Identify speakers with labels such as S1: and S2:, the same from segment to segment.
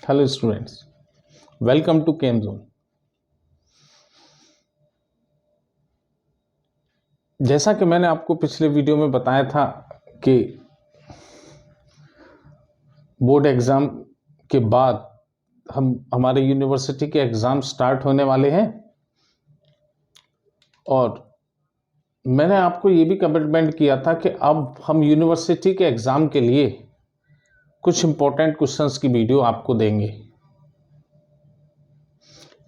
S1: Hello students, welcome to Chem Zone. जैसा कि मैंने आपको पिछले वीडियो में बताया था कि बोर्ड एग्ज़ाम के बाद हमारे यूनिवर्सिटी के एग्ज़ाम स्टार्ट होने वाले हैं और मैंने आपको ये भी कमिटमेंट किया था कि अब हम यूनिवर्सिटी के एग्ज़ाम के लिए कुछ इम्पोर्टेंट क्वेश्चंस की वीडियो आपको देंगे।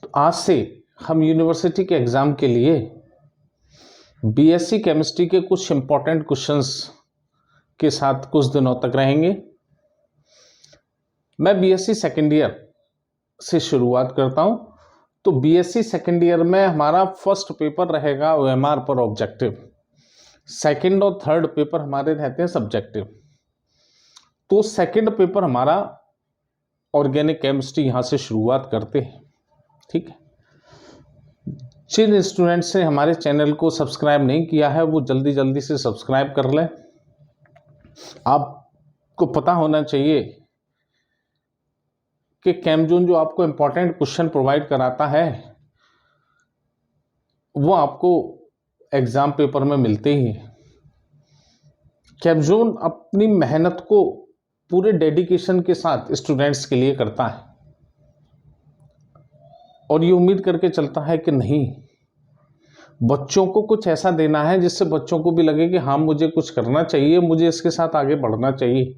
S1: तो आज से हम यूनिवर्सिटी के एग्ज़ाम के लिए बीएससी केमिस्ट्री के कुछ इम्पोर्टेंट क्वेश्चंस के साथ कुछ दिनों तक रहेंगे। मैं बीएससी सेकेंड ईयर से शुरुआत करता हूं। तो बीएससी सेकेंड ईयर में हमारा फर्स्ट पेपर रहेगा ओएमआर पर ऑब्जेक्टिव, सेकेंड और थर्ड पेपर हमारे रहते हैं सब्जेक्टिव। तो सेकेंड पेपर हमारा ऑर्गेनिक केमिस्ट्री यहां से शुरुआत करते हैं। ठीक है, जिन स्टूडेंट्स ने हमारे चैनल को सब्सक्राइब नहीं किया है वो जल्दी जल्दी से सब्सक्राइब कर लें। आपको पता होना चाहिए कि केमजोन जो आपको इम्पोर्टेंट क्वेश्चन प्रोवाइड कराता है वो आपको एग्जाम पेपर में मिलते ही हैं। केमजोन अपनी मेहनत को पूरे डेडिकेशन के साथ स्टूडेंट्स के लिए करता है और ये उम्मीद करके चलता है कि नहीं, बच्चों को कुछ ऐसा देना है जिससे बच्चों को भी लगे कि हाँ मुझे कुछ करना चाहिए, मुझे इसके साथ आगे बढ़ना चाहिए।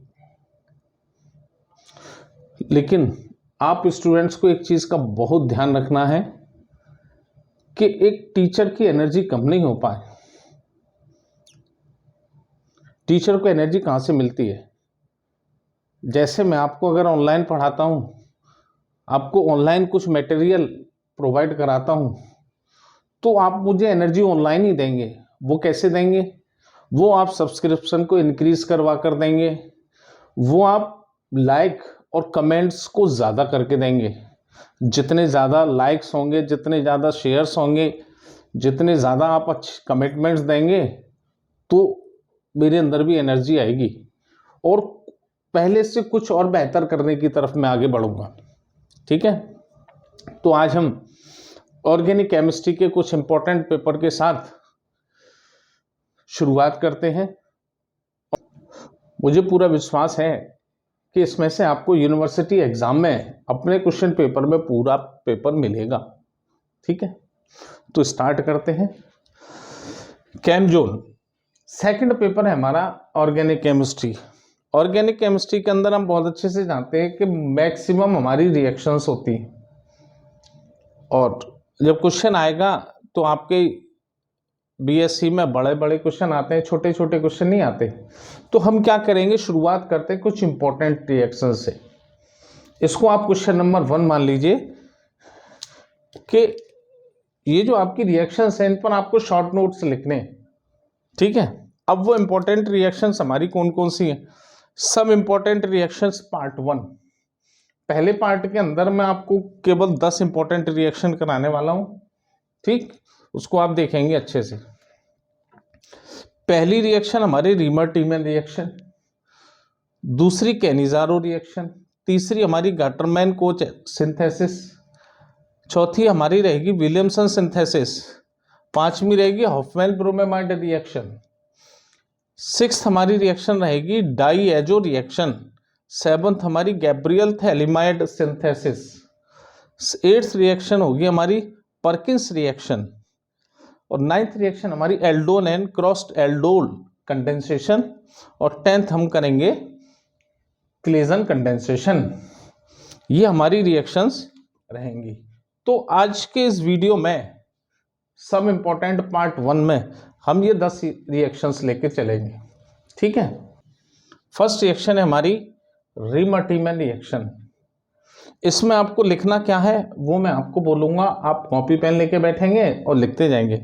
S1: लेकिन आप स्टूडेंट्स को एक चीज का बहुत ध्यान रखना है कि एक टीचर की एनर्जी कम नहीं हो पाए। टीचर को एनर्जी कहां से मिलती है? जैसे मैं आपको अगर ऑनलाइन पढ़ाता हूं, आपको ऑनलाइन कुछ मटेरियल प्रोवाइड कराता हूं, तो आप मुझे एनर्जी ऑनलाइन ही देंगे। वो कैसे देंगे? वो आप सब्सक्रिप्शन को इंक्रीज करवा कर देंगे, वो आप लाइक और कमेंट्स को ज़्यादा करके देंगे। जितने ज़्यादा लाइक्स होंगे, जितने ज़्यादा शेयर्स होंगे, जितने ज़्यादा आप अच्छे कमिटमेंट्स देंगे, तो मेरे अंदर भी एनर्जी आएगी और पहले से कुछ और बेहतर करने की तरफ मैं आगे बढ़ूंगा। ठीक है, तो आज हम ऑर्गेनिक केमिस्ट्री के कुछ इंपॉर्टेंट पेपर के साथ शुरुआत करते हैं। मुझे पूरा विश्वास है कि इसमें से आपको यूनिवर्सिटी एग्जाम में अपने क्वेश्चन पेपर में पूरा पेपर मिलेगा। ठीक है, तो स्टार्ट करते हैं। केमजोन सेकंड पेपर है हमारा ऑर्गेनिक केमिस्ट्री। ऑर्गेनिक केमिस्ट्री के अंदर हम बहुत अच्छे से जानते हैं कि मैक्सिमम हमारी रिएक्शंस होती हैं और जब क्वेश्चन आएगा तो आपके बीएससी में बड़े बड़े क्वेश्चन आते हैं, छोटे छोटे क्वेश्चन नहीं आते। तो हम क्या करेंगे, शुरुआत करते हैं कुछ इंपॉर्टेंट रिएक्शन से। इसको आप क्वेश्चन नंबर 1 मान लीजिए कि ये जो आपकी रिएक्शंस हैं इन पर आपको शॉर्ट नोट्स लिखने हैं। ठीक है, अब वो इंपॉर्टेंट रिएक्शंस हमारी कौन कौन सी हैं? सब इंपॉर्टेंट रिएक्शंस पार्ट 1। पहले पार्ट के अंदर मैं आपको केवल 10 इंपॉर्टेंट रिएक्शन कराने वाला हूं। ठीक, उसको आप देखेंगे अच्छे से। पहली रिएक्शन हमारी रीमर टीमन रिएक्शन, दूसरी कैनिजारो रिएक्शन, तीसरी हमारी गाटरमैन कोच सिंथेसिस, चौथी हमारी रहेगी विलियमसन सिंथेसिस, पांचवी रहेगी हॉफमैन ब्रोमेमाइड रिएक्शन, सिक्स्थ हमारी रिएक्शन रहेगी डाईएजो रिएक्शन, सेवंथ हमारी Gabriel phthalimide synthesis, eighth reaction होगी हमारी परकिंस रिएक्शन और नाइन्थ रिएक्शन हमारी Eldon and crossed aldol condensation और 10th हम करेंगे क्लेजन कंडेंसेशन। ये हमारी रिएक्शंस रहेंगी। तो आज के इस वीडियो में सब इंपॉर्टेंट पार्ट 1 में हम ये 10 रिएक्शंस लेके चलेंगे। ठीक है, फर्स्ट रिएक्शन है हमारी रीमर टीमन रिएक्शन। इसमें आपको लिखना क्या है वो मैं आपको बोलूंगा, आप कॉपी पेन लेके बैठेंगे और लिखते जाएंगे।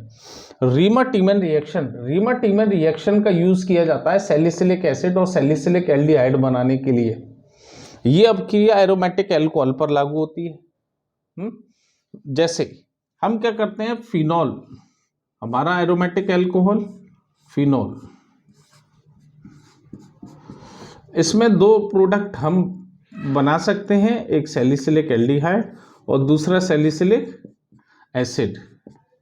S1: रीमर टीमन रिएक्शन, रीमर टीमन रिएक्शन का यूज किया जाता है सैलिसिलिक एसिड और सैलिसिलिक एल्डिहाइड बनाने के लिए। ये अब क्रिया एरोमेटिक एल्कोहल पर लागू होती है। जैसे हम क्या करते हैं, फिनॉल, हमारा एरोमेटिक एल्कोहल फिनॉल, इसमें दो प्रोडक्ट हम बना सकते हैं, एक सैलिसिलिक एल्डिहाइड और दूसरा सैलिसिलिक एसिड।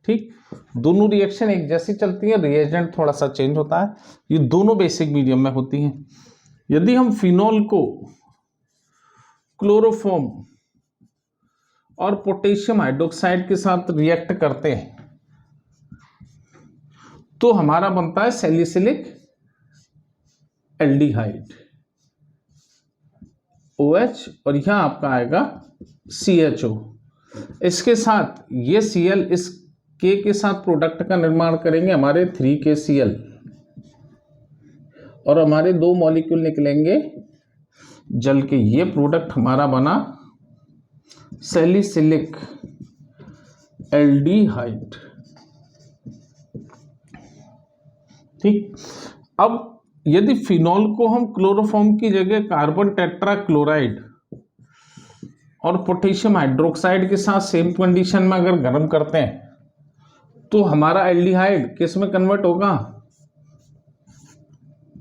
S1: ठीक, दोनों रिएक्शन एक जैसी चलती है, रिएजेंट थोड़ा सा चेंज होता है, ये दोनों बेसिक मीडियम में होती हैं। यदि हम फिनॉल को क्लोरोफॉर्म और पोटेशियम हाइड्रोक्साइड के साथ रिएक्ट करते हैं तो हमारा बनता है सैलिसिलिक एल्डिहाइड OH, और यहां आपका आएगा CHO। इसके साथ ये Cl इस K के साथ प्रोडक्ट का निर्माण करेंगे, हमारे 3KCl, और हमारे दो मॉलिक्यूल निकलेंगे जल के। ये प्रोडक्ट हमारा बना सैलिसिलिक एल्डिहाइड। ठीक, अब यदि फिनॉल को हम क्लोरोफॉर्म की जगह कार्बन टेट्राक्लोराइड और पोटेशियम हाइड्रोक्साइड के साथ सेम कंडीशन में अगर गर्म करते हैं तो हमारा एल्डिहाइड किस में कन्वर्ट होगा?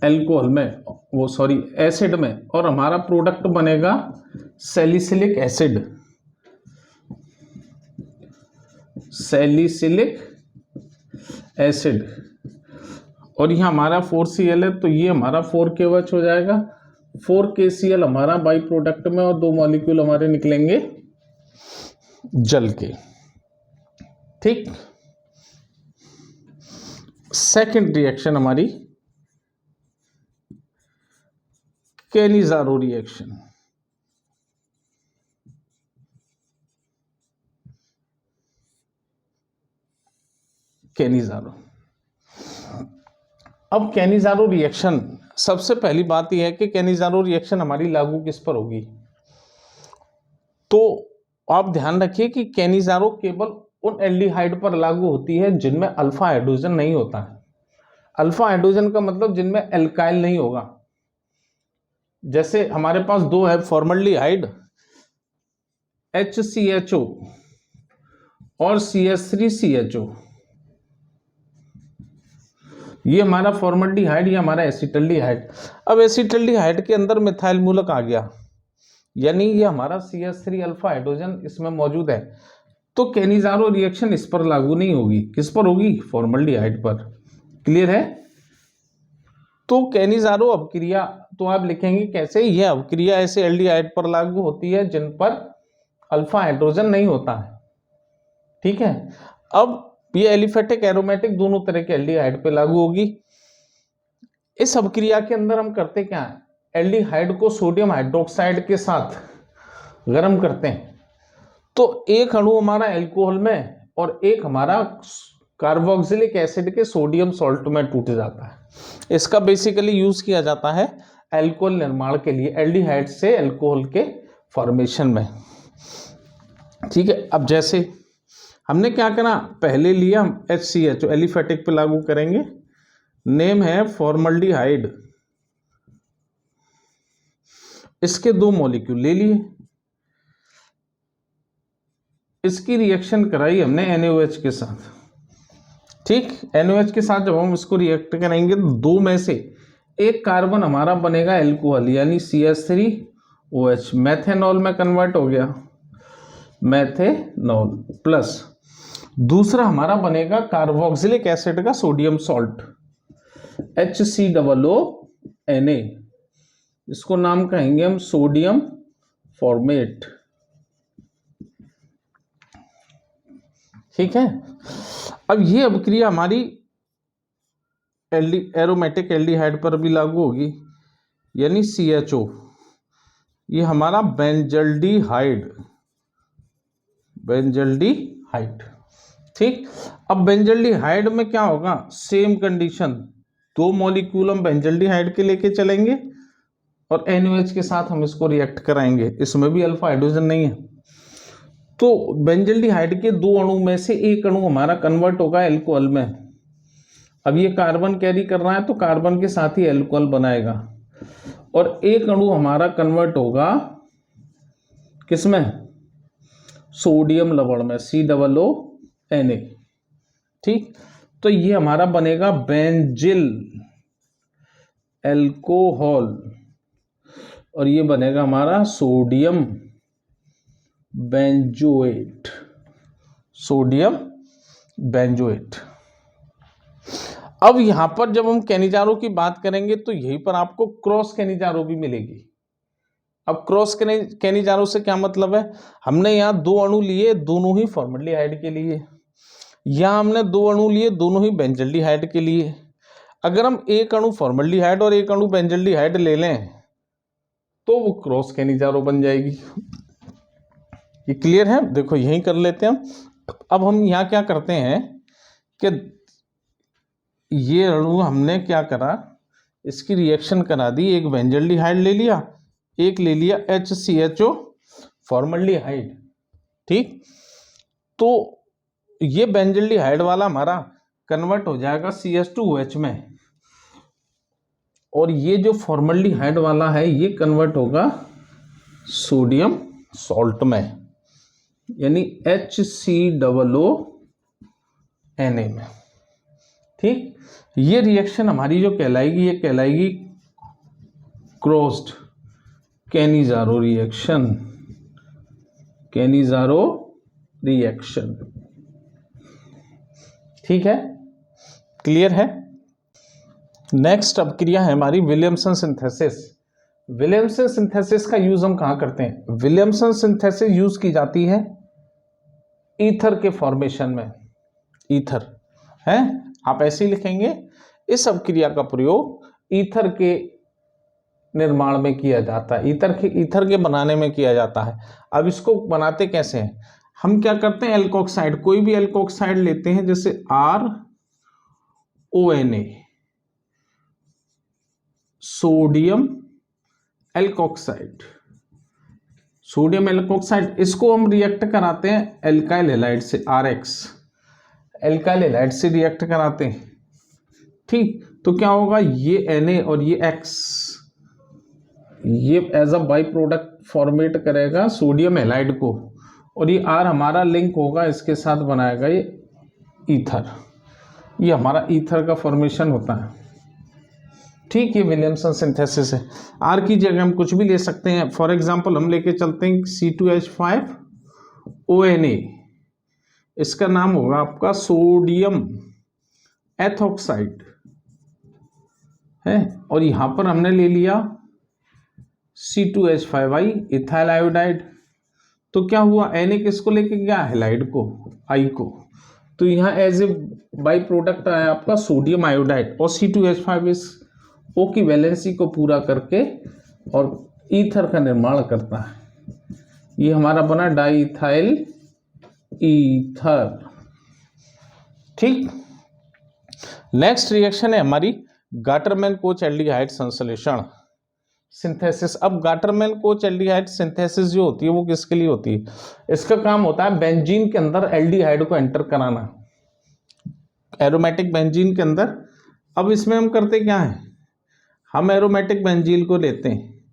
S1: एल्कोहल में, वो सॉरी एसिड में, और हमारा प्रोडक्ट बनेगा सैलिसिलिक एसिड। सैलिसिलिक एसिड, और ये हमारा 4Cl है तो ये हमारा 4KOH हो जाएगा। 4KCl हमारा बाई प्रोडक्ट में, और दो मॉलिक्यूल हमारे निकलेंगे जल के। ठीक, सेकंड रिएक्शन हमारी कैनिज़ारो रिएक्शन। कैनिज़ारो, अब कैनिज़ारो रिएक्शन, सबसे पहली बात यह है कि कैनिज़ारो रिएक्शन हमारी लागू किस पर होगी। तो आप ध्यान रखिए कि कैनिज़ारो केवल उन एल्डिहाइड पर लागू होती है जिनमें अल्फा हाइड्रोजन नहीं होता है। अल्फा हाइड्रोजन का मतलब जिनमें एल्काइल नहीं होगा। जैसे हमारे पास दो है फॉर्मल्डिहाइड HCHO और CH3CHO, ये हमारा फॉर्मल्डिहाइड, ये हमारा एसिटल्डिहाइड। अब एसिटल्डिहाइड के अंदर मिथाइल मूलक आ गया, यानी ये हमारा CH3 अल्फा हाइड्रोजन इसमें मौजूद है, तो कैनिज़ारो रिएक्शन इस पर लागू नहीं होगी। किस पर होगी? फॉर्मल्डिहाइड पर। क्लियर है? तो कैनिज़ारो अपक्रिया तो आप लिखेंगे कैसे? यह अपक्रिया ऐसे एल्डिहाइड पर लागू होती है जिन पर अल्फा हाइड्रोजन नहीं होता है। ठीक है, अब ये एलिफेटिक एरोमेटिक दोनों तरह के एल्डिहाइड पे लागू होगी। इस अपक्रिया के अंदर हम करते क्या है? एल्डिहाइड को सोडियम हाइड्रोक्साइड के साथ गर्म करते हैं, तो एक अणु हमारा एल्कोहल में और एक हमारा कार्बोक्सिलिक एसिड के सोडियम सॉल्ट में टूट जाता है। इसका बेसिकली यूज किया जाता है एल्कोहल निर्माण के लिए, एल्डिहाइड से एल्कोहल के फॉर्मेशन में। ठीक है, अब जैसे हमने क्या करा, पहले लिया हम HCHO, एलिफेटिक पे लागू करेंगे, नेम है फॉर्मल्डिहाइड, इसके दो मॉलिक्यूल ले लिए, इसकी रिएक्शन कराई हमने NaOH के साथ। ठीक, NaOH के साथ जब हम इसको रिएक्ट करेंगे तो दो में से एक कार्बन हमारा बनेगा एल्कोहल, यानी CH3OH, मैथेनॉल में कन्वर्ट हो गया, मैथेनॉल, प्लस दूसरा हमारा बनेगा कार्बोक्सिलिक एसिड का सोडियम सॉल्ट HCOONA, इसको नाम कहेंगे हम सोडियम फॉर्मेट। ठीक है, अब ये अपक्रिया हमारी एरोमेटिक एल्डिहाइड पर भी लागू होगी, यानी CHO, ये हमारा बेंजल्डिहाइड, बेंजल्डिहाइड। ठीक, अब बेंजल्डिहाइड में क्या होगा? सेम कंडीशन, दो मॉलिक्यूल हम बेंजल्डिहाइड के लेके चलेंगे और NaOH के साथ हम इसको रिएक्ट कराएंगे, इसमें भी अल्फा हाइड्रोजन नहीं है, तो बेंजल्डिहाइड के दो अणु में से एक अणु हमारा कन्वर्ट होगा एल्कोहल में। अब ये कार्बन कैरी कर रहा है तो कार्बन के साथ ही एल्कोहल बनाएगा, और एक अणु हमारा कन्वर्ट होगा किसमें? सोडियम लवण में, COONA। ठीक, तो ये हमारा बनेगा बेंजिल एल्कोहल, और ये बनेगा हमारा सोडियम बेंजोएट, सोडियम बेंजोएट। अब यहां पर जब हम कैनिजारो की बात करेंगे तो यहीं पर आपको क्रॉस कैनिजारो भी मिलेगी। अब क्रॉस कैनिजारो से क्या मतलब है, हमने यहाँ दो अणु लिए, दोनों ही फॉर्मल्डिहाइड के लिए, यहाँ हमने दो अणु लिए, दोनों ही बेंजल्डिहाइड के लिए। अगर हम एक अणु फॉर्मल्डिहाइड और एक अणु बेंजल्डिहाइड ले लें तो वो क्रॉस कैनिजारो बन जाएगी। ये क्लियर है? देखो यही कर लेते हैं हम। अब हम यहाँ क्या करते हैं कि ये अणु हमने क्या करा, इसकी रिएक्शन करा दी, एक बेंजल्डिहाइड ले लिया, एक ले लिया HCHO फॉर्मल्डिहाइड। ठीक, तो ये बेंजल्डिहाइड वाला हमारा कन्वर्ट हो जाएगा CH2OH में, और ये जो फॉर्मल्डिहाइड वाला है ये कन्वर्ट होगा सोडियम सॉल्ट में, यानी HCOONA में। ठीक, ये रिएक्शन हमारी जो कहलाएगी, ये कहलाएगी crossed Cannizzaro reaction, Cannizzaro reaction. ठीक है, क्लियर है? नेक्स्ट अब क्रिया है हमारी विलियमसन सिंथेसिस। विलियमसन सिंथेसिस का यूज हम कहाँ करते हैं? विलियमसन सिंथेसिस यूज की जाती है ईथर के फॉर्मेशन में। ईथर है, आप ऐसे ही लिखेंगे, इस अपक्रिया का प्रयोग ईथर के निर्माण में किया जाता है, ईथर के बनाने में किया जाता है। अब इसको बनाते कैसे हैं? हम क्या करते हैं, एल्कोक्साइड, कोई भी एल्कोक्साइड लेते हैं, जैसे RONA, sodium alkoxide, sodium alkoxide, इसको हम रिएक्ट कराते हैं एल्काइल हैलाइड से, RX, एल्काइल हैलाइड से रिएक्ट कराते हैं। ठीक, तो क्या होगा, ये Na और ये X, ये as a by product format करेगा सोडियम हैलाइड को, और ये R हमारा लिंक होगा इसके साथ, बनाएगा ये ईथर। ये हमारा ईथर का फॉर्मेशन होता है। ठीक, ये विलियमसन सिंथेसिस है। R की जगह हम कुछ भी ले सकते हैं। फॉर एग्जांपल हम लेके चलते हैं C2H5ONA, इसका नाम होगा आपका सोडियम एथोक्साइड है, और यहां पर हमने ले लिया C2H5I इथाइल आयोडाइड। तो क्या हुआ, Na किसको लेके गया, हैलाइड को, I को, तो यहाँ एज ए बाई प्रोडक्ट आया आपका सोडियम आयोडाइड, और C2H5 इस O की वैलेंसी को पूरा करके और ईथर का निर्माण करता है। ये हमारा बना डाईथाइल ईथर। ठीक, नेक्स्ट रिएक्शन है हमारी गाटरमैन कोच एल्डिहाइड संश्लेषण सिंथेसिस। अब गाटरमैन कोच एल्डिहाइड सिंथेसिस जो होती है वो किसके लिए होती है? इसका काम होता है बेंजीन के अंदर एल्डिहाइड को एंटर कराना, एरोमेटिक बेंजीन के अंदर। अब इसमें हम करते क्या है, हम एरोमेटिक बेंजीन को लेते हैं,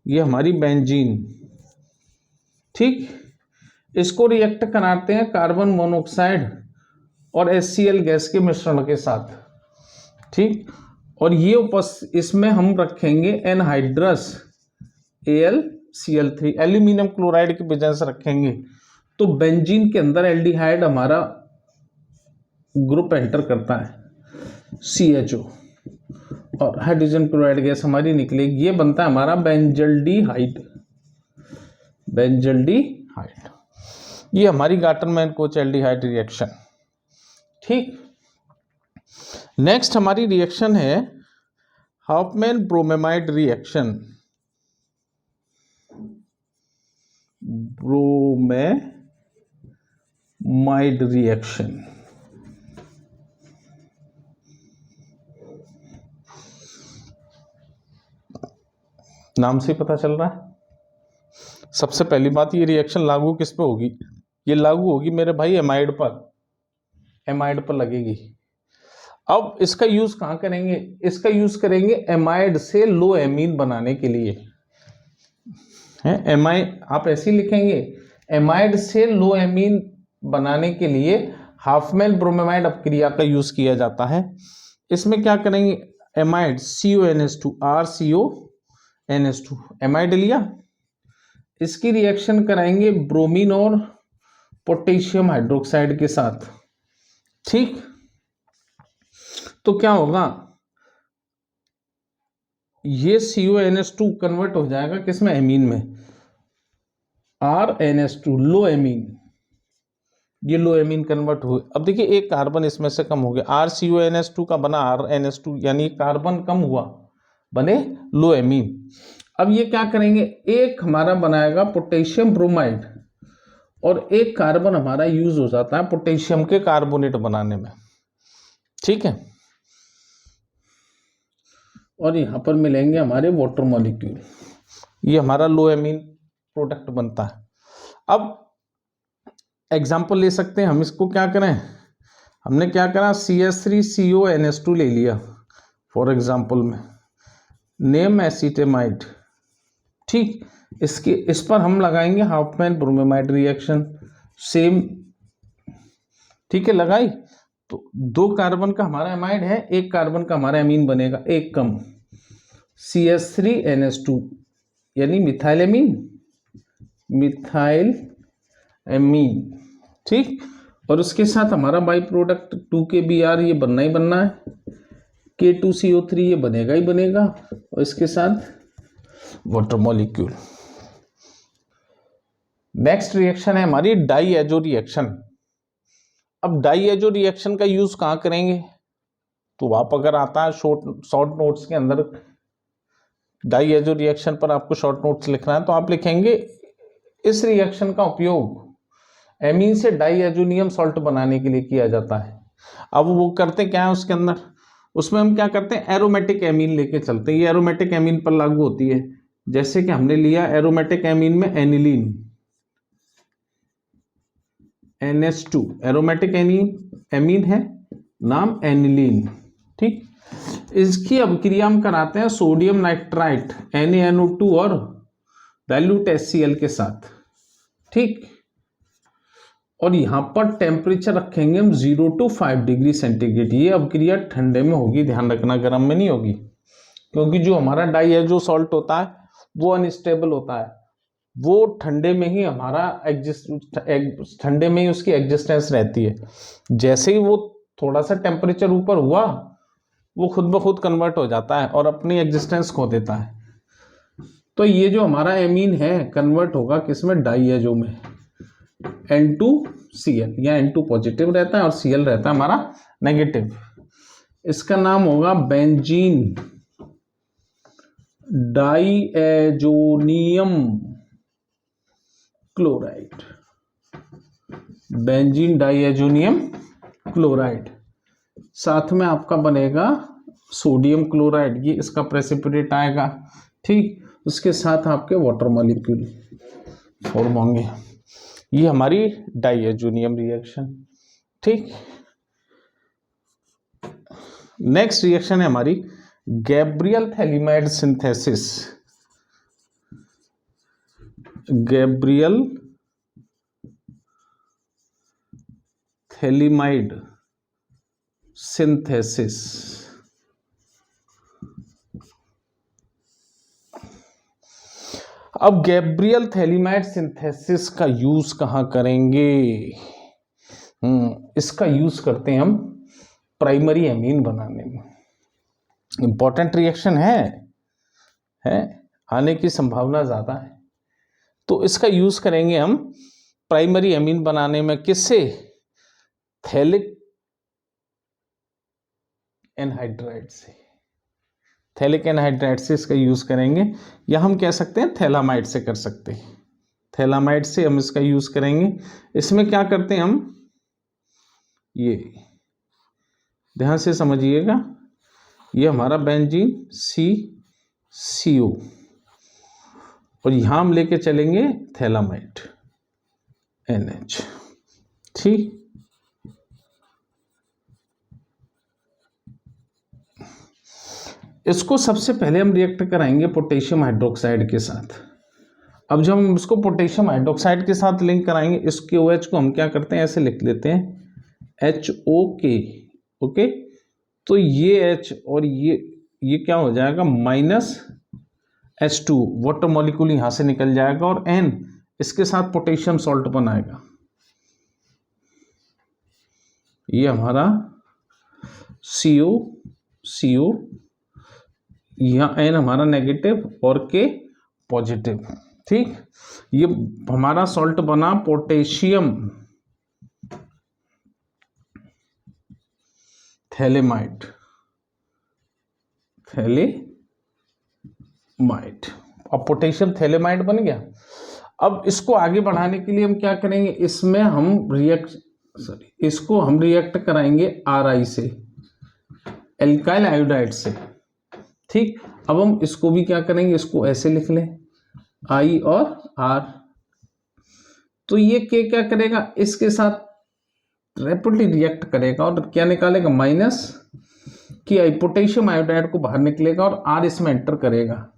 S1: ये हमारी बेंजीन, ठीक, इसको रिएक्ट कराते हैं कार्बन मोनोऑक्साइड और HCl गैस के मिश्रण के साथ। ठीक, और ये इसमें हम रखेंगे एनहाइड्रस AlCl3, एल्यूमिनियम क्लोराइड की वजह से रखेंगे। तो बेंजीन के अंदर एल्डिहाइड हमारा ग्रुप एंटर करता है CHO, और हाइड्रोजन क्लोराइड गैस हमारी निकलेगी, ये बनता है हमारा बेंजल्डिहाइड, बेंजल्डिहाइड। ये हमारी गाटरमैन कोच एल्डिहाइड रिएक्शन। ठीक, नेक्स्ट हमारी रिएक्शन है Hofmann bromamide reaction, bromamide reaction. नाम से पता चल रहा है। सबसे पहली बात, ये रिएक्शन लागू किस पे होगी? ये लागू होगी मेरे भाई एमाइड पर, एमाइड पर लगेगी। अब इसका यूज कहाँ करेंगे? इसका यूज करेंगे एमाइड से लो एमीन बनाने के लिए, है एमाइड, आप ऐसे ही लिखेंगे, एमाइड से लो एमीन बनाने के लिए हॉफमैन ब्रोमेमाइड अपक्रिया का यूज किया जाता है। इसमें क्या करेंगे, amide CONH2 RCO NH2 amide लिया, इसकी रिएक्शन कराएंगे ब्रोमीन और पोटेशियम हाइड्रोक्साइड के साथ। ठीक, तो क्या होगा, ये CONH2 कन्वर्ट हो जाएगा किसमें, एमीन में, RNH2 लो एमीन, ये लो एमीन कन्वर्ट हुए। अब देखिए एक कार्बन इसमें से कम हो गया, RCONH2 का बना RNH2, यानी कार्बन कम हुआ, बने लो एमीन। अब ये क्या करेंगे, एक हमारा बनाएगा पोटेशियम ब्रोमाइड और एक कार्बन हमारा यूज हो जाता है पोटेशियम के कार्बोनेट बनाने में। ठीक है, और यहां पर मिलेंगे हमारे वाटर मॉलिक्यूल, ये हमारा लो एमीन प्रोडक्ट बनता है। अब एग्जाम्पल ले सकते हैं हम, इसको क्या करें, हमने क्या करा, CH3CONH2 ले लिया फॉर एग्जाम्पल में, नेम एसीटेमाइड। ठीक, इस पर हम लगाएंगे हाफमैन ब्रोमेमाइड रिएक्शन, सेम। ठीक है, लगाई तो 2 कार्बन का हमारा एमाइड है, 1 कार्बन का हमारा एमीन बनेगा, एक कम, CH3NH2 यानी मिथाइल एमीन। ठीक, और उसके साथ हमारा बाई प्रोडक्ट 2KBr ये बनना ही बनना है, K2CO3 ये बनेगा ही बनेगा, और इसके साथ वाटर मॉलिक्यूल। नेक्स्ट रिएक्शन है हमारी डाईएजो रिएक्शन। अब डाईएजो रिएक्शन का यूज कहां करेंगे, तो आप अगर आता है शॉर्ट नोट्स के अंदर डाईएजो रिएक्शन पर आपको शॉर्ट नोट्स लिखना है, तो आप लिखेंगे इस रिएक्शन का उपयोग एमीन से डाईएजोनियम सॉल्ट बनाने के लिए किया जाता है। अब वो करते क्या है उसके अंदर, उसमें हम क्या करते हैं, एरोमेटिक एमीन लेके चलते हैं, ये एरोमेटिक एमीन पर लागू होती है। जैसे कि हमने लिया एरोमेटिक एमीन में एनिलीन, NH2 एरोमेटिक एमीन है, नाम एनिलीन। ठीक, इसकी अभिक्रिया हम कराते हैं सोडियम नाइट्राइट NaNO2 और डाइल्यूट HCl के साथ। ठीक, और यहां पर टेम्परेचर रखेंगे हम 0 to 5 डिग्री सेंटीग्रेड। ये अभिक्रिया ठंडे में होगी, ध्यान रखना, गर्म में नहीं होगी, क्योंकि जो हमारा डाईएजो सॉल्ट होता है वो अनस्टेबल होता है, वो ठंडे में ही हमारा ठंडे में ही उसकी एग्जिस्टेंस रहती है। जैसे ही वो थोड़ा सा टेम्परेचर ऊपर हुआ, वो खुद ब खुद कन्वर्ट हो जाता है और अपनी एग्जिस्टेंस खो देता है। तो ये जो हमारा एमीन है कन्वर्ट होगा किसमें, डाईएजो में, N2Cl, या N2 पॉजिटिव रहता है और Cl रहता है हमारा नेगेटिव। इसका नाम होगा benzene diazonium chloride, benzene diazonium chloride. साथ में आपका बनेगा सोडियम क्लोराइड, ये इसका प्रेसिपिटेट आएगा। ठीक, उसके साथ आपके वाटर मॉलिक्यूल फॉर्म होंगे, ये हमारी डाईएजोनियम रिएक्शन। ठीक, नेक्स्ट रिएक्शन है हमारी Gabriel phthalimide synthesis. Gabriel phthalimide synthesis. अब गैब्रियल थैलीमाइड सिंथेसिस का यूज कहां करेंगे, इसका यूज करते हैं हम प्राइमरी एमीन बनाने में। इंपॉर्टेंट रिएक्शन है आने की संभावना ज्यादा है, तो इसका यूज करेंगे हम प्राइमरी एमीन बनाने में, किससे, थैलिक एनहाइड्राइड से। थैलिक एनहाइड्राइड से इसका यूज करेंगे, या हम कह सकते हैं थैलामाइड से कर सकते हैं, थैलामाइड से हम इसका यूज करेंगे। इसमें क्या करते हैं हम, ये ध्यान से समझिएगा, ये हमारा बेंजीन CCO और यहां हम लेके चलेंगे थैलामाइड NH। ठीक, इसको सबसे पहले हम रिएक्ट कराएंगे पोटेशियम हाइड्रोक्साइड के साथ। अब जब हम इसको पोटेशियम हाइड्रोक्साइड के साथ लिंक कराएंगे, इसके OH को हम क्या करते हैं, ऐसे लिख लेते हैं HOK। ओके, तो ये H और ये क्या हो जाएगा, H2 वाटर मॉलिक्यूल यहाँ से निकल जाएगा और N इसके साथ पोटेशियम सॉल्ट बनाएगा। ये हमारा CO यहाँ N हमारा नेगेटिव और K पॉजिटिव। ठीक, ये हमारा सॉल्ट बना पोटेशियम थैलेमाइड। अब पोटेशियम थैलेमाइड बन गया। अब इसको आगे बढ़ाने के लिए हम क्या करेंगे, इसमें हम इसको हम रिएक्ट कराएंगे Ri से, एल्काइल आयोडाइड से। ठीक, अब हम इसको भी क्या करेंगे, इसको ऐसे लिख लें I और R। तो ये K क्या करेगा, इसके साथ रैपिडली रिएक्ट करेगा और क्या निकालेगा, माइनस कि पोटेशियम आयोडाइड को बाहर निकलेगा और R इसमें एंटर करेगा।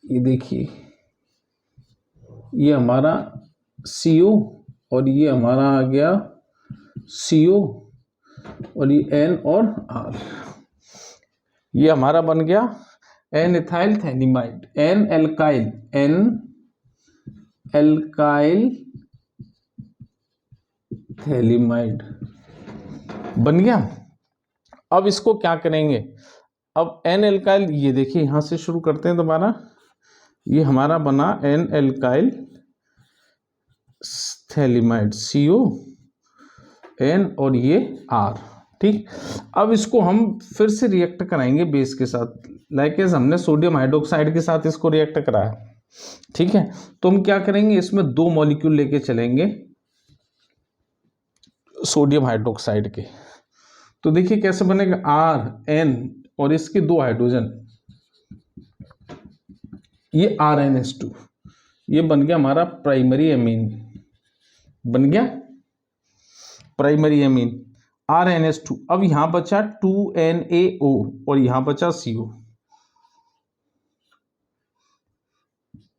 S1: ये देखिए, ये हमारा CO और ये हमारा आ गया CO और ये N और R। ये हमारा बन गया N ethyl phthalimide, N alkyl phthalimide बन गया। अब इसको क्या करेंगे, अब N एल्काइल, ये देखिए यहां से शुरू करते हैं दोबारा। ये हमारा बना N alkyl phthalimide, CO N और ये R। ठीक, अब इसको हम फिर से रिएक्ट कराएंगे बेस के साथ, लाइक हमने सोडियम हाइड्रोक्साइड के साथ इसको रिएक्ट कराया। ठीक है, तो हम क्या करेंगे, इसमें 2 मॉलिक्यूल लेके चलेंगे सोडियम हाइड्रोक्साइड के। तो देखिए कैसे बनेगा, RN और इसके 2 हाइड्रोजन, ये RnH2, ये बन गया हमारा प्राइमरी एमीन, बन गया प्राइमरी एमीन RnH2। अब यहां बचा 2NaO और यहां बचा CO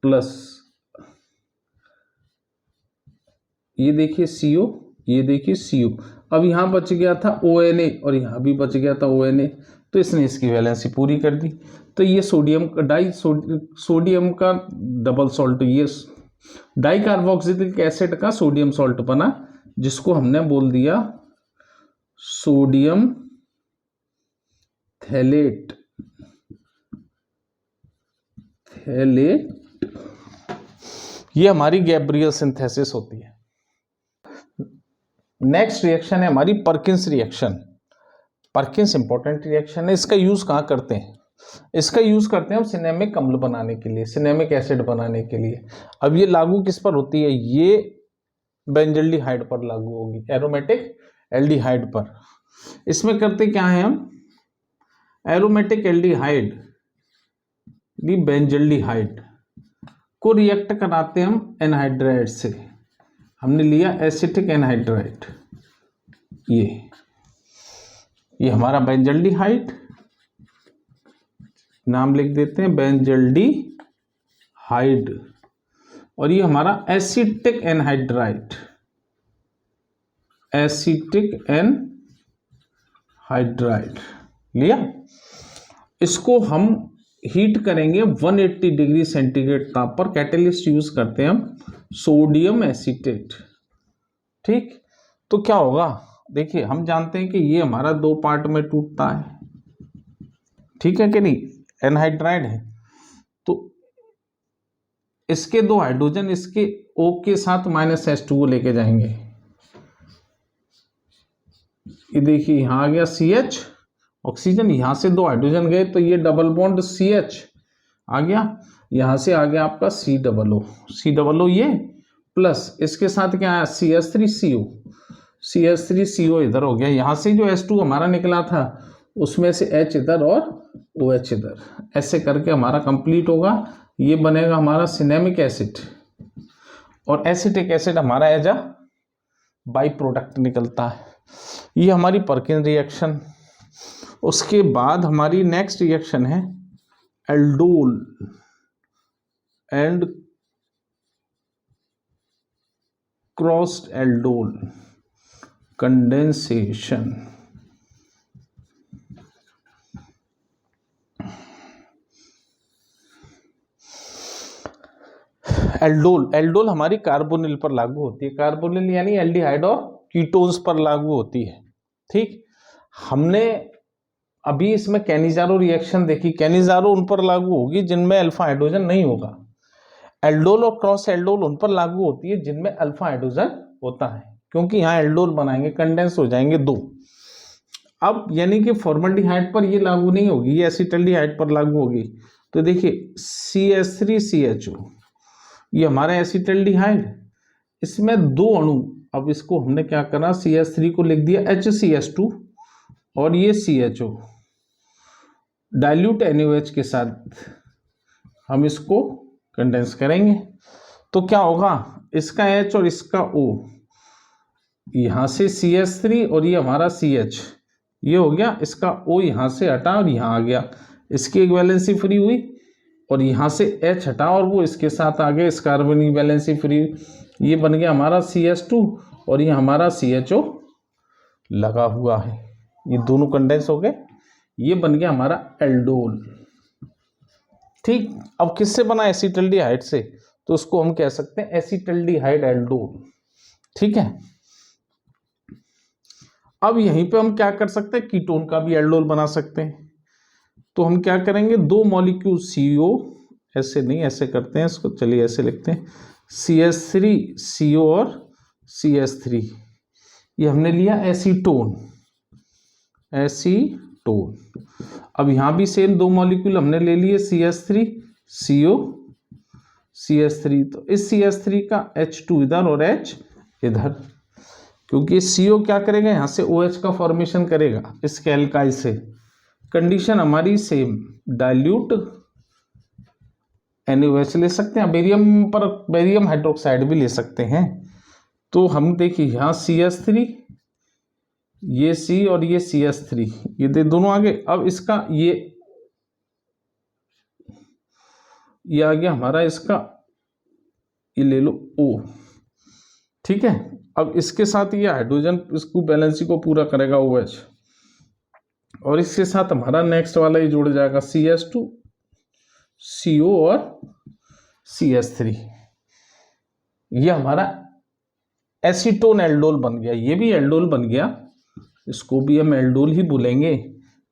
S1: प्लस, ये देखिए CO, ये देखिए CO। अब यहां बच गया था ONA और यहां भी बच गया था ONA, तो इसने इसकी वैलेंसी पूरी कर दी। तो ये सोडियम सोडियम का डबल सॉल्ट, ये डाई कार्बोक्सिलिक एसिड का सोडियम सॉल्ट बना, जिसको हमने बोल दिया सोडियम थैलेट। ये हमारी गैब्रियल सिंथेसिस होती है। नेक्स्ट रिएक्शन है हमारी Perkins reaction. Perkins important reaction है। इसका यूज कहाँ करते हैं, इसका यूज करते हैं हम सिनेमिक अम्ल बनाने के लिए, सिनेमिक एसिड बनाने के लिए। अब ये लागू किस पर होती है, ये बेंजल्डिहाइड पर लागू होगी, एरोमेटिक एल्डिहाइड पर। इसमें करते क्या है हम, एरोमेटिक एल्डिहाइड बेंजल्डिहाइड को रिएक्ट कराते हैं हम एनहाइड्राइड से। हमने लिया एसिटिक एनहाइड्राइड, ये हमारा बेंजल्डिहाइड, नाम लिख देते हैं बेंजल्डिहाइड, और ये हमारा एसिटिक एनहाइड्राइड, एसिटिक एनहाइड्राइड लिया। इसको हम हीट करेंगे 180 डिग्री सेंटीग्रेड ताप पर। कैटेलिस्ट यूज करते हैं हम सोडियम एसीटेट। ठीक, तो क्या होगा, देखिए हम जानते हैं कि ये हमारा 2 पार्ट में टूटता है, ठीक है कि नहीं, एनहाइड्राइड है, तो इसके 2 हाइड्रोजन इसके O के साथ -H2O लेके जाएंगे। ये देखिए यहां आ गया CH ऑक्सीजन, यहां से 2 हाइड्रोजन गए तो ये डबल बॉन्ड CH आ गया, यहां से आ गया आपका C+O ये प्लस, इसके साथ क्या आया CH3CO इधर हो गया। यहां से जो H2 हमारा निकला था उसमें से H इधर और OH इधर, ऐसे करके हमारा कंप्लीट होगा। ये बनेगा हमारा सिनेमिक एसिड, और एसिटिक एसिड हमारा एज अ बाई प्रोडक्ट निकलता है। ये हमारी पर्किन रिएक्शन। उसके बाद हमारी नेक्स्ट रिएक्शन है aldol and crossed aldol condensation. Aldol, aldol हमारी कार्बोनिल पर लागू होती है, कार्बोनिल यानी एल्डिहाइड और कीटोन्स पर लागू होती है। ठीक, हमने अभी इसमें कैनिजारो रिएक्शन देखी, कैनिजारो उन पर लागू होगी जिनमें अल्फा हाइड्रोजन नहीं होगा, एल्डोल और क्रॉस एल्डोल उन पर लागू होती है जिनमें अल्फा हाइड्रोजन होता है, क्योंकि यहाँ एल्डोल बनाएंगे, कंडेंस हो जाएंगे दो। अब यानी कि फॉर्मल्डिहाइड पर ये लागू नहीं होगी, ये एसिटल्डिहाइड पर लागू होगी। तो देखिए CH3CHO, ये हमारा एसिटल्डिहाइड, इसमें दो अणु, अब इसको हमने क्या करा, CH3 को लिख दिया HCH2 और ये CHO, डाइल्यूट NaOH के साथ हम इसको कंडेंस करेंगे। तो क्या होगा, इसका H और इसका O, यहां से CH3 और ये हमारा CH, ये हो गया, इसका O यहां से हटा और यहां आ गया, इसकी एक वैलेंसी फ्री हुई, और यहां से H हटा और वो इसके साथ आ गया, इस कार्बन की वैलेंसी फ्री, ये बन गया हमारा CH2 और ये हमारा CHO लगा हुआ है, ये दोनों कंडेंस हो गए, ये बन गया हमारा एल्डोल। ठीक, अब किससे बना, एसिटल्डिहाइड से, तो उसको हम कह सकते हैं एसिटल्डिहाइड एल्डोल। ठीक है, अब यहीं पे हम क्या कर सकते हैं, कीटोन का भी एल्डोल बना सकते हैं। तो हम क्या करेंगे, दो मॉलिक्यूल CO, ऐसे नहीं ऐसे करते हैं इसको, चलिए ऐसे लिखते हैं, CH3CO और CH3, ये हमने लिया एसीटोन, एसीटोन। अब यहाँ भी सेम दो मॉलिक्यूल हमने ले लिए, CH3CO CH3, तो इस CH3 का H2 इधर और H इधर, क्योंकि CO क्या करेगा, यहाँ से OH का फॉर्मेशन करेगा इसके एल्काइल से। कंडीशन हमारी सेम, डाइल्यूट NaOH ले सकते हैं, बेरियम पर बेरियम हाइड्रोक्साइड भी ले सकते हैं। तो हम देखिए यहाँ CH3, ये C और ये CH3, ये दोनों आगे। अब इसका ये आ गया हमारा, इसका ये ले लो O। ठीक है, अब इसके साथ ये हाइड्रोजन इसको बैलेंसी को पूरा करेगा OH, और इसके साथ हमारा नेक्स्ट वाला ये जुड़ जाएगा CH2 CO और CH3, ये हमारा एसीटोन एल्डोल बन गया, ये भी एल्डोल बन गया, इसको भी हम एल्डोल ही बोलेंगे।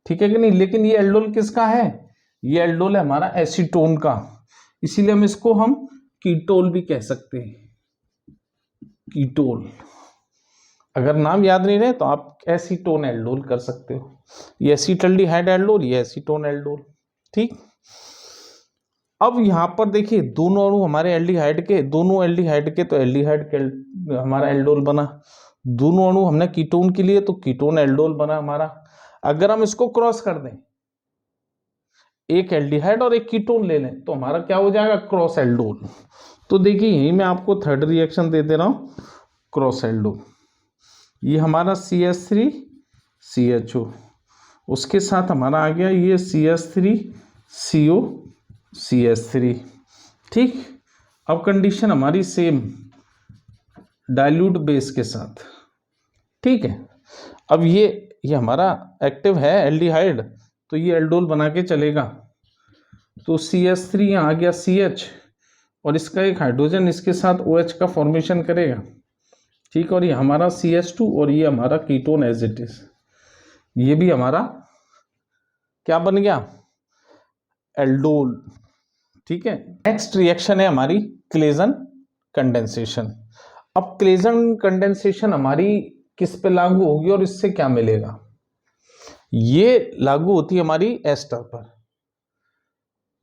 S1: ठीक है कि नहीं, लेकिन ये एल्डोल किसका है, ये एल्डोल है हमारा एसीटोन का, इसीलिए हम इसको हम कीटोल भी कह सकते हैं, कीटोल। अगर नाम याद नहीं रहे तो आप एसीटोन एल्डोल कर सकते हो, ये एसिटल्डिहाइड एल्डोल, ये एसीटोन एल्डोल। ठीक, अब यहां पर देखिए दोनों अणु हमारे एल्डिहाइड के, दोनों एल्डिहाइड के, तो एल्डिहाइड के हमारा एल्डोल बना, दोनों अणु हमने कीटोन के लिए, तो कीटोन एल्डोल बना हमारा। अगर हम इसको क्रॉस कर दें, एक एल्डिहाइड और एक कीटोन ले लें, तो हमारा क्या हो जाएगा, क्रॉस एल्डोल। तो देखिए यही मैं आपको थर्ड रिएक्शन दे दे रहा हूं, क्रॉस एल्डोल। ये हमारा CH3CHO, उसके साथ हमारा आ गया ये CH3CO CH3। ठीक, अब कंडीशन हमारी सेम, डाइल्यूट बेस के साथ। ठीक है, अब ये हमारा एक्टिव है एल्डिहाइड, तो ये एल्डोल बना के चलेगा। तो CH3 यहाँ आ गया CH, और इसका एक हाइड्रोजन इसके साथ OH का फॉर्मेशन करेगा। ठीक, और ये हमारा CH2 और ये हमारा कीटोन एज इट इज, ये भी हमारा क्या बन गया, एल्डोल। ठीक है, नेक्स्ट रिएक्शन है हमारी क्लेजन कंडेंसेशन। अब क्लेजन कंडेंसेशन हमारी किस पे लागू होगी और इससे क्या मिलेगा, ये लागू होती है हमारी एस्टर पर,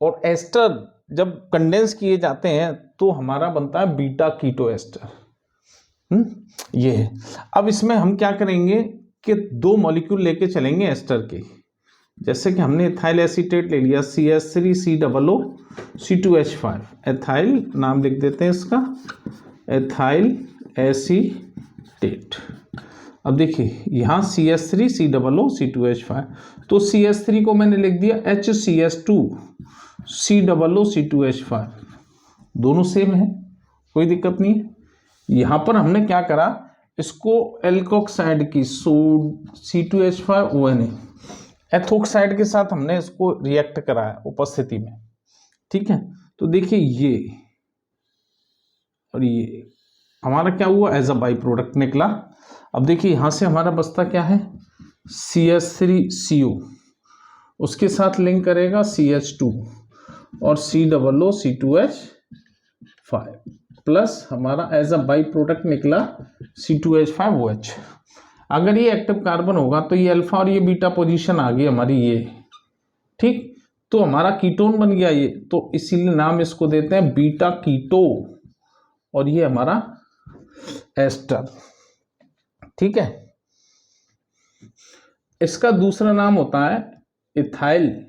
S1: और एस्टर जब कंडेंस किए जाते हैं तो हमारा बनता है बीटा कीटो एस्टर। ये है। अब इसमें हम क्या करेंगे कि दो मॉलिक्यूल लेके चलेंगे एस्टर के, जैसे कि हमने एथाइल एसीटेट ले लिया CH3COO C2H5, एथाइल नाम लिख देते हैं इसका, एथाइल एसीटेट। अब देखिए यहाँ CH3COO C2H5, तो CH3 को मैंने लिख दिया HCH2 COO C2H5, दोनों सेम है, कोई दिक्कत नहीं है। यहाँ पर हमने क्या करा, इसको एल्कोक्साइड की C2H5ONA एथोक्साइड के साथ हमने इसको रिएक्ट कराया उपस्थिति में। ठीक है, तो देखिए और ये हमारा क्या हुआ, एज अ बाई प्रोडक्ट निकला। अब देखिए यहाँ से हमारा बचता क्या है, CH3CO, उसके साथ लिंक करेगा CH2 और COO C2H5 प्लस हमारा एज अ बाई प्रोडक्ट निकला C2H5OH। अगर ये एक्टिव कार्बन होगा तो ये अल्फा और ये बीटा पोजीशन आ गई हमारी ये, ठीक, तो हमारा कीटोन बन गया ये, तो इसीलिए नाम इसको देते हैं बीटा कीटो, और ये हमारा एस्टर, ठीक है। इसका दूसरा नाम होता है ethyl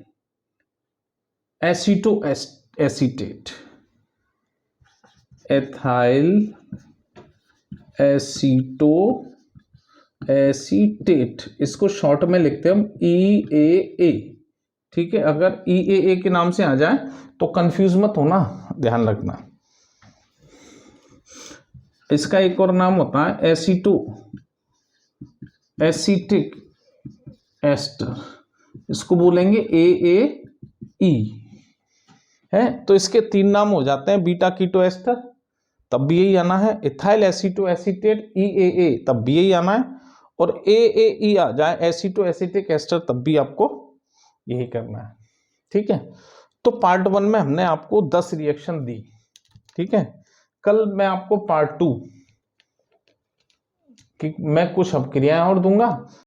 S1: aceto acetate, ethyl aceto acetate, इसको शॉर्ट में लिखते हैं हम EAA, ठीक है। अगर EAA के नाम से आ जाए तो कंफ्यूज मत होना, ध्यान रखना। इसका एक और नाम होता है एसीटो एसीटिक एस्टर, इसको बोलेंगे AAE, है। तो इसके 3 नाम हो जाते हैं, बीटा कीटो एस्टर तब भी यही आना है, इथाइल एसीटो एसीटेट EAA तब भी यही आना है, और AAE आ जाए एसीटो एसीटिक एस्टर तब भी आपको यही करना है, ठीक है। तो पार्ट 1 में हमने आपको 10 रिएक्शन दी, ठीक है। कल मैं आपको पार्ट 2 कि मैं कुछ अभिक्रियाएं और दूंगा,